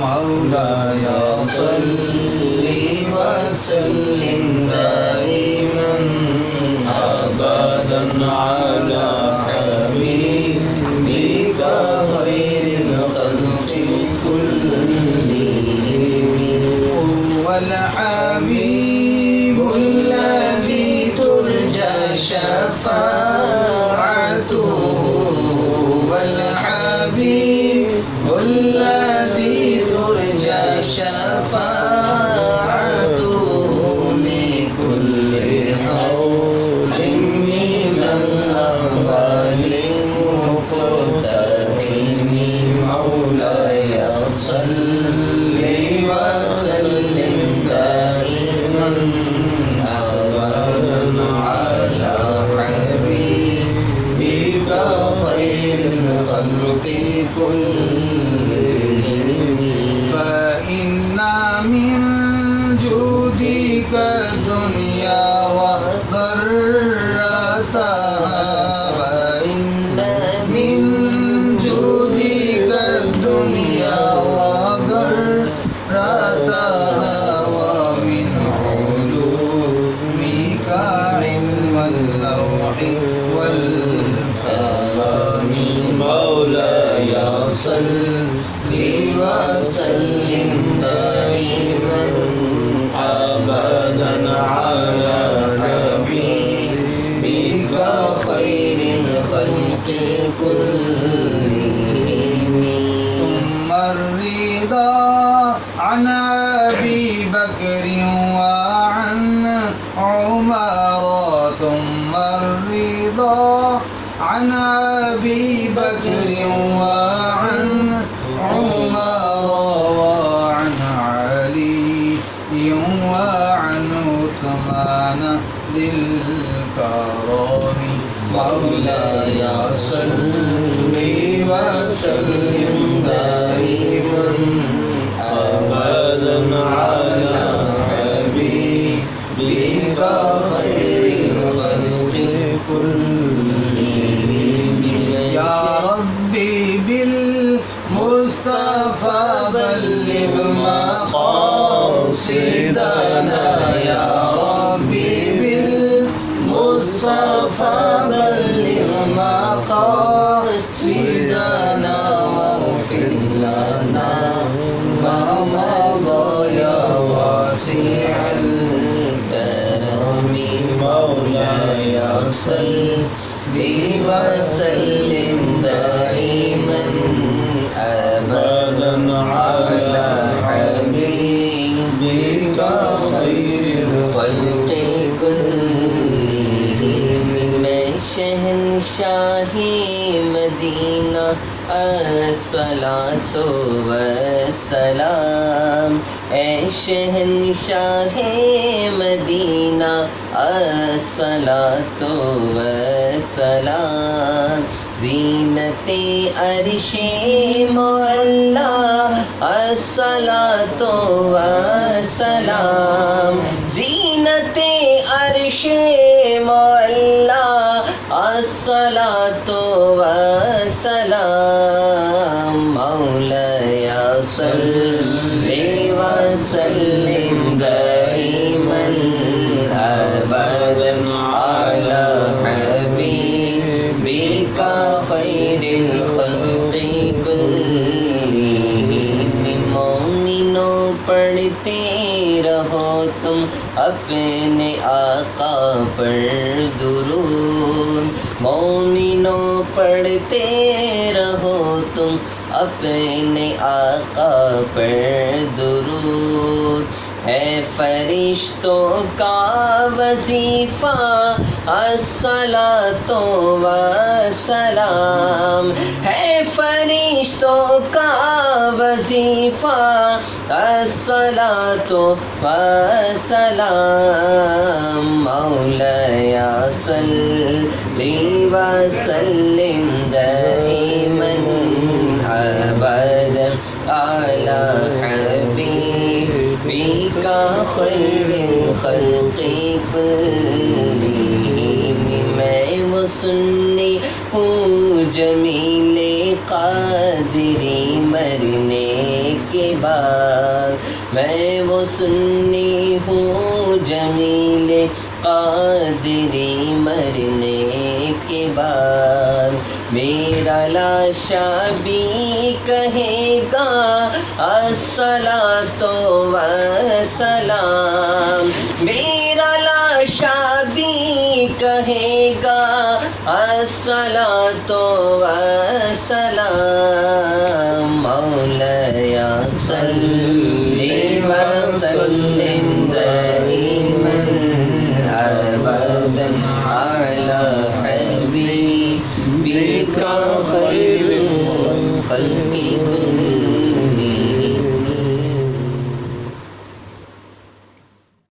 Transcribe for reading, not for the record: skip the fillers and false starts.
مولاي صل وسلم دائما أبدا على حبيبك خير الخلق كلهم والحبيب الذي ترجى شفاعته والحبيب الذي ترجى شفاعته لكل حول من الأقوال مقتحم مولاي صل وسلم دائما أبدا على حبيبك خير الخلق كلهم فإن من جودك الدنيا وضرتها فإن من جودك الدنيا وضرتها ومن علومك علم اللوح والقلم مولاي صل وسلم دائما أبدا على حبيبك خير الخلق كلهم ثم الرضا عن أبي بكر وعن عمر ثم الرضا عن أبي بكر وعن عمر وعن علي وعن عثمان ذي الكرم مولاي صل وسلم دائما أبدا على حبيبك خير الخلق كلهم يا ربي بالمصطفى بلغ مقاصدنا يا ربي بالمصطفى بلغ مقاصدنا واغفر لنا ما مضى يا واسع الكرم مولاي صل وسلم دائما أبدا على حبيبك خير الخلق كلهم میں شہنشاہی مدینہ الصلاۃ والسلام اے شہنشاہ مدینہ الصلاۃ والسلام زینت عرش مولا الصلاۃ والسلام زینت عرش مولا الصلاۃ والسلام مولاي صل وسلم دائما أبدا على حبيبك خير الخلق كلهم مومنوں پڑھتے رہو تم اپنے آقا پر درود مومنوں پڑھتے رہو تم اپنے آقا پر درود ہے فرشتوں کا وظیفہ الصلاۃ والسلام ہے فرشتوں کا وظیفہ الصلاۃ والسلام مولاي صل وسلم دائما أبدا على حبيبك خير الخلق كلهم میں وہ سنی ہوں جمیل قادری مرنے کے بعد میں وہ سنی ہوں جمیل قادری مرنے کے بعد میرا لاشا بھی کہے گا الصلاۃ والسلام میرا لاشا بھی کہے گا الصلاۃ والسلام مولاي صل وسلم دائما أبدا على حبيبك